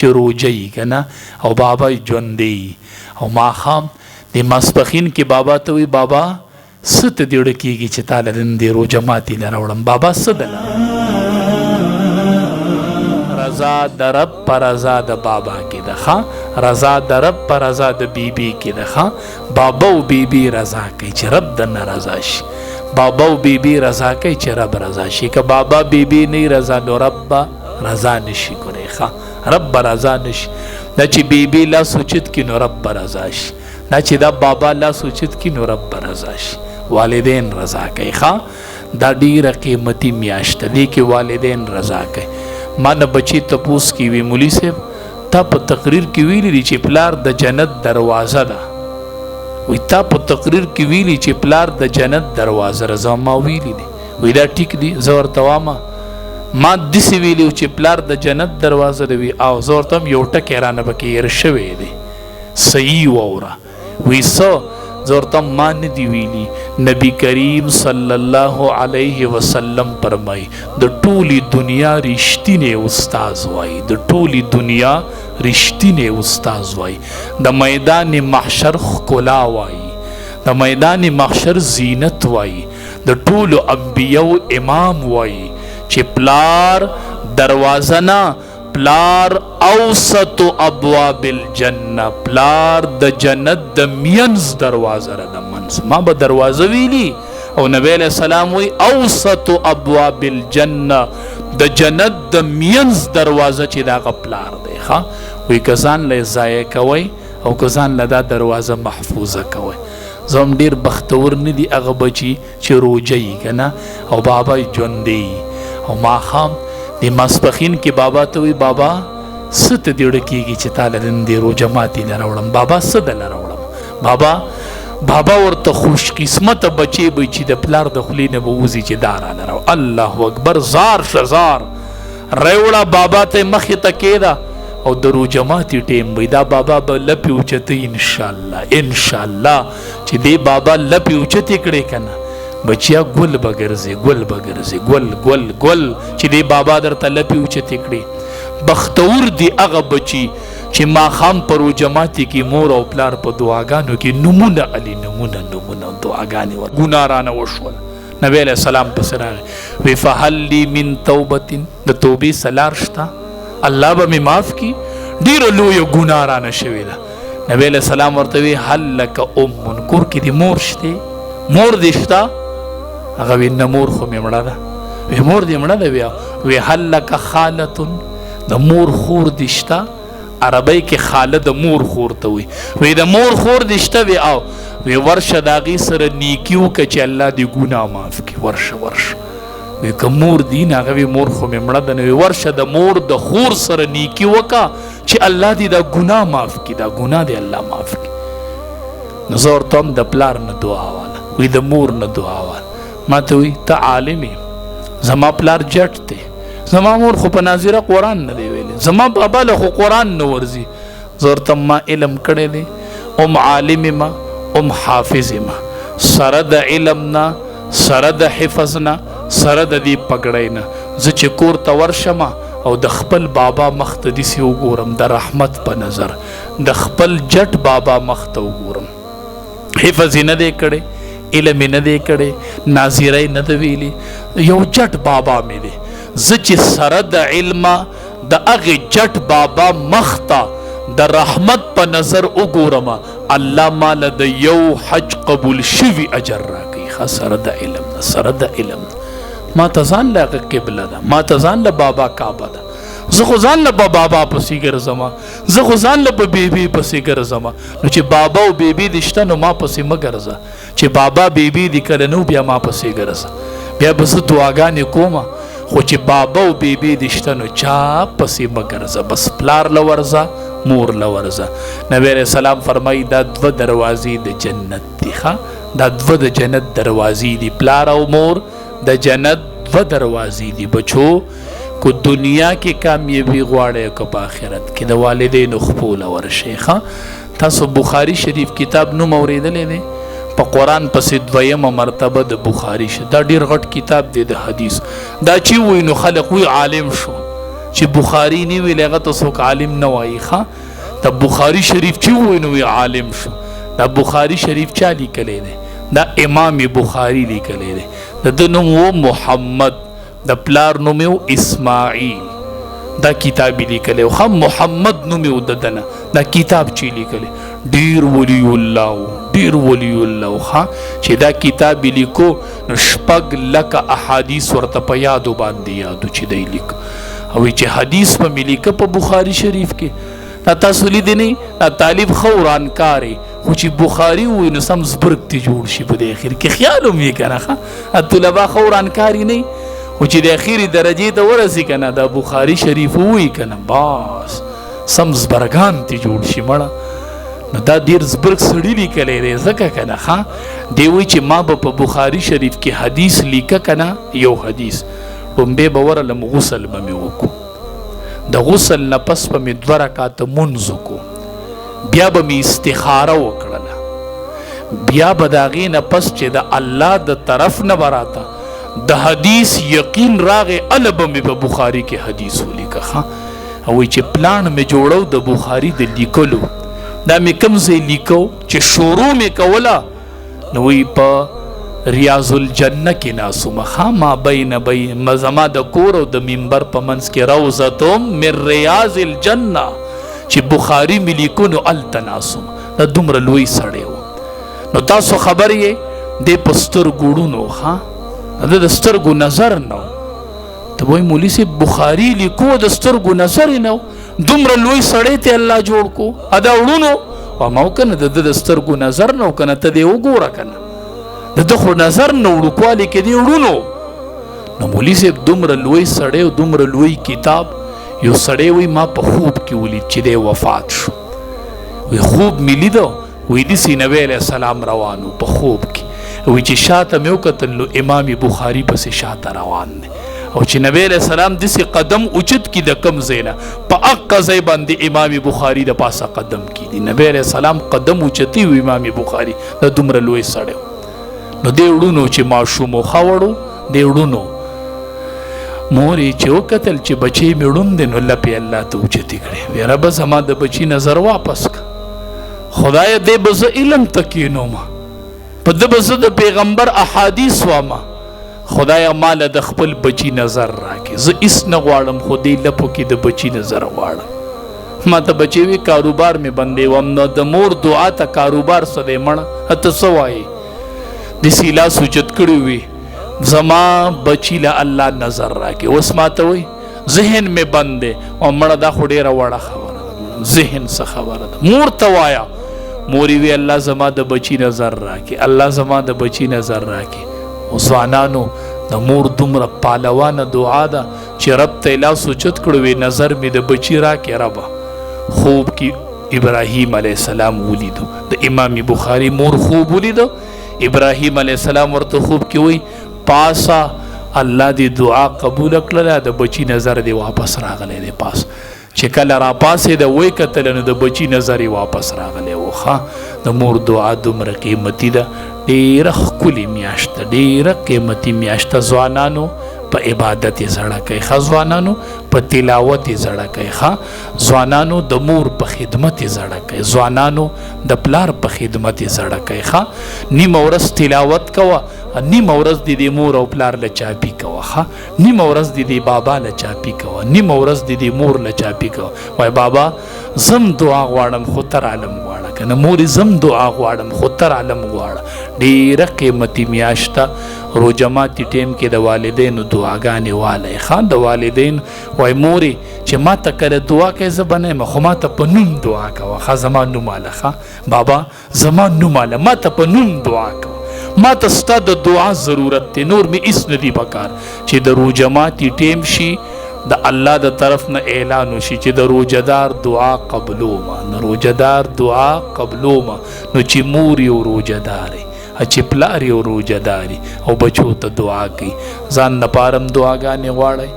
چې روجی کنه او بابا ژوندی او ماښام د ماسپښین کې بابا ته وی بابا څه ته دې وړه کېږي چې تاله نن دې روژه ماتې له راوړم بابا څه دله رضا د رب په رضا د بابا کې ده ښه رضا د رب په رضا د بیبي کې ده ښه بابا او بیبي رضا کوي چې رب درنه رضا شي بابا او بیبي رضا کوي چې رب رضا شي که بابا بیبي نه رضا نو رب به رضا نشي کولی ښه رب به رضا نشي دا چې بیبي لاس اوچت کړي نو رب به رضا شي دا چې دا بابا لاس اوچت کړي نو رب به رضا شي والدین رضا کوي ښه دا ډیره قیمتي میاشت ده دې کې والدین رضا کوي ما نه بچی تپوس کی وی مولوی صاحب تا په تقریر کې ویلی دی چې پلار د جنت دروازه ده وی تا په تقریر کې ویلی چې پلار د جنت دروازه رضا ما ویلی دی وی دا ټیک دی زه ورته واما ما داسې ویلي چې پلار د جنت دروازه ده وی او زه ورته هم یو ټکی رانه پکې هېر شوی دی صحیح واوره وی څه زه ورته هم ما نه دي ویلي نبی کریم صلی الله علیه وسلم فرمایي د ټولې دنیا رښتینی استاذ وایي د ټولې دنیا رښتینی استاذ وایي د میدان محشر ښکلا وایي د میدان محشر زینت وایي د ټولو انبیاو امام وایي چې پلار دروازه نه پلار اوسط ابواب الجنه پلار د جنت د مینز دروازه را د منځ ما به دروازه ویلی او نبی علیہ السلام وی اوسط ابواب الجنه د جنت د مینز دروازه چې دغه پلار دی ښه وی که ځان له ضایع کوئ او که ځان له دا دروازه محفوظه کوئ زه هم ډېر بختور نه دي هغه بچي چې روژه یي که نه او بابا یې ژوندی او ماښام د ماسپښین کې بابا ته وی بابا څه ته دې وړه کېږي چې تاله نن دې روژه ماتې له راوړم بابا څه دله راوړم بابا ورته خوش قسمته بچی به چې د پلار د خولې نه به وځي چې دا راله راوړ الله اکبر زار شه زار راوړه بابا ته مخې ته کېده او د روژه ماتې ټیم وی دا بابا به لپې اوچتې انشاءالله چې دې بابا لپې اوچتې کړې که نه بچیا ګل به ګرځي ګل چې دی بابا درته لپې اوچتې کړي بختور دی هغه بچي چې ماښام په روژه ماتې کې مور او پلار په دعاګانو کې نومونه علي نومونه دعاګانې ګناه رانه وشول نبی علیه السلام پسې راغی وی فهل لی من توبتن د توبې سلار شته الله به مې معاف کړي ډېره لویه ګناه رانه شوې ده نبی علیه السلام ورته وی هل لک ام کور کې دې مور شته مور دې شته هغه وی نه مور خو مې مړه ده وی مور دې مړه ده وی هل لک خالتن د مور خور دې شته عربی کې خاله د مور خور ته وی د مور خور دې شته وی ورشه د هغې سره نیکي وکړه چې الله دې ګناه معاف کړي ورشه وی که مور دي نه هغه وی مور خو مې مړه ده نو وی ورشه د مور د خور سره نیکي وکړه چې الله دې دا ګناه معاف کړي دا ګناه دې الله معاف کړي نو زه ورته هم د پلار نه دعا واله وی د مور نه دعا واله ما ته وی ته عالم یې زما پلار جټ دی زما مور خو په ناظره قرآن نه دی ویلی زما بابا له خو قرآن نه ورځي زه ورته ما علم کړی دی ام عالم ما ام حافظ ما سره د علم نه سره د حفظ نه سره د دې پګړۍ نه زه چې کور ته ورشم او د خپل بابا مخ ته داسې وګورم د رحمت په نظر د خپل جټ بابا مخ ته وګورم حفظ یې نه دی کړی علم نه دی کړی ناظره نه دی ویلي یو جټ بابا مې دی زه چې سره د علمه د هغې جټ بابا مخ ته د رحمت په نظر وګورم الله ماله د یو حج قبول شوي اجر راکوي ښه سره د علم نه سره د علم نه ما ته ځان له هغه قبله ده ما ته ځان له بابا کعبه ده زه خو ځان له په بابا پسې ګرځم زه خو ځان له په بیبي پسې ګرځم نو چې بابا او بیبي دې شته نو ما پسې مه ګرځه چې بابا بیبي دې کله نو بیا ما پسې ګرځه بیا به زه دعاګانې کوم خو چې بابا او بیبي دې شته نو چا پسې مه ګرځه بس پلار له ورځه مور له ورځه نبی علیه السلام فرمایي دا دوه دروازې د جنت دي ښه دا دوه د جنت دروازې دي پلار او مور د جنت دوه دروازې دي بچو کو دنیا کې کامیابی غواړئ که په آخرت کې د والدینو خپو له ورشئ ښه تاسو بخاري شریف کتاب نوم اورېدلی دی په قرآن پسې دویمه مرتبه د بخاري دا ډېر غټ کتاب دی د حدیث دا چې ووایي نو خلق وی عالم شو چې بخاری نه ویل هغه ته څوک عالم نه وایي ښه دا بخاری شریف چې ووایي نو عالم شو دا بخاری شریف چا لیکلی دی دا امام بخاری لیکلی دی د ده نوم و محمد د پلار نوم و اسماعیل دا کتاب لیکلی و محمد نوم و د ده نه دا کتاب چې لیکلی ډیر ولی الله ډیر ولی الله چې دا کتاب لیکو نو 6 لکه احادیث ورته په یادو باندې یادو چې دی لیک او چې حدیث په ملیکه په بخاری شریف کې دا تاسو لیدی نه دا طالب خورانکاری خو چې بخاری وي نو سم زبرګ ته جوړ شي په د اخر کې خیال هم یې کنه ښه طلبا خورانکاری نه خو چې د اخیری درجې ته ورسي کنه دا بخاری شریف وي کنه بس سم زبرګان ته جوړ شي مړه نو دا ډیر زبرګ سړی لیکلی دی ځکه کنه ښه دی وایي چې ما به په بخاری شریف کې حدیث لیکه کنه یو حدیث لومبې به ورلم غسل به مې وکړو د غسل نه پس به مې 2 رکعاته مونځ وکړو بیا به مې استخاره وکړله بیا به د هغې نه پس چې د الله د طرف نه به راته د حدیث یقین راغې هله به مې په بخاري کې حدیث ولیکه ښه او وایي چې پلان مې جوړو د بخاري د لیکلو دا مې کوم ځای لیکو چې شروع مې کوله نو وایي په ریاض الجنه کې ناسومه ما بین زما د کور او د منبر په منځ کې روضتم من ریاض الجنه چې بخاری مې لیکو نو هلته ناسوم دا دومره لوی سړی و نو تاسو خبر یې دی په سترګو ړوند و د سترګو نظر نه و ته وایي مولي صاحب بخاري لیکو د سترګو نظر یې نه و دومره لوی سړی ته الله جوړ کو ادا وړونو و ما و کنه د سترګو نظر نه و کنه ته دې وګوره کنه د ده خو نظر نه وړوکوالي کې دی وړونو نو مولي صاحب دومره لوی سړی او دومره لوی کتاب یو سړی وایي ما په خوب کې ولید چې دی وفات شو وایي خوب مې لیده وایي داسې نبی علیه السلام روان و په خوب کې وایي چې شاته مې وکتل نو امام بخاري پسې شاته روان دی او چې نبی علیه السلام داسې قدم اوچت کړي د کوم ځای نه په هغه ځای باندې امام بخاري د پاسه قدم کړي نبی علیه السلام قدم اوچتي و امام بخاري د دومره لوی سړی نو دی وړونو چې ماشوم و ښه وړو دی وړونو مور یې چې وکتل چې بچی مې ړوند دی نو لپې الله ته اوچتې کړې ویې ربه زما د بچي نظر واپس که خدایه دی به زه علم ته کښېنومه په ده به زه د پیغمبر احادیث وامه خدایه ماله د خپل بچي نظر راکړې زه هېڅ نه غواړم خو دې لپو کې د بچي نظر غواړم ما ته بچی وي کاروبار مې بندوم نو د مور دعا ته کاروبار څه دی مړه ته څه وایې داسې لاس اوچت کړی وي زما بچی له الله نظر راکړي اوس ما ته وایي ذهن مې بند دی او مړه دا خو ډېره وړه خبره ده ذهن څه خبره ده مور ته وایه مور وی الله زما د بچی نظر راکړي الله زما د بچی نظر راکړي او ځوانانو د مور دومره پالوانه دعا ده چې رب ته لاس اوچت کړی وي نظر مې د بچی راکړي ربه خوب کې ابراهیم علیه السلام ولیدو د امام بخاري مور خوب ولیدو ابراهیم علیه السلام ورته خوب کې وایي پاسا الله دې دعا قبول کړله د بچی نظر دې واپس راغلی دی پاس چې کله را پاسې د وی کتل نو د بچی نظر یې واپس راغلی و ښه د مور دعا دومره قیمتي ده ډېره ښکلې میاشت ده ډېره قیمتي میاشت ده ځوانانو په عبادت یې زړه کوي ښه ځوانانو په تلاوت یې زړه کوي ښه ځوانانو د مور په خدمت یې زړه کوي ځوانانو د پلار په خدمت یې زړه کوي ښه نیمه ورځ تلاوت کوه نیمه ورځ د مور او پلار له چاپي کوه ښه نیمه ورځ د بابا له چاپي کوه نیمه ورځ د مور له چاپي کوه وای بابا زم دعا غواړم خو تر عالم غواړه کنه مور زم دعا غواړم خو تر عالم غواړه ډېره قیمتي میاشت ده روژه ماتي ټیم کې د والدینو دعاګانې والی ښه د والدین وای مورې چې ما ته کله دعا کوې زه به نه یم خو ما ته په نوم دعا کوه ښه زما نوم واله ښه بابا زما نوم واله ما ته په نوم دعا کوه ما ته ستا د دعا ضرورت دی نور مې هېڅ نه دي پکار چې د روژه ماتي ټیم شي د الله د طرف نه اعلان وشي چې د روژهدار دعا قبلومه د روژهدار دعا قبلومه نو چې مور یو روژهدارې چې پلار یو روژهداري او بچو ته دعا کوي ځان لپاره هم دعاګانې غواړئ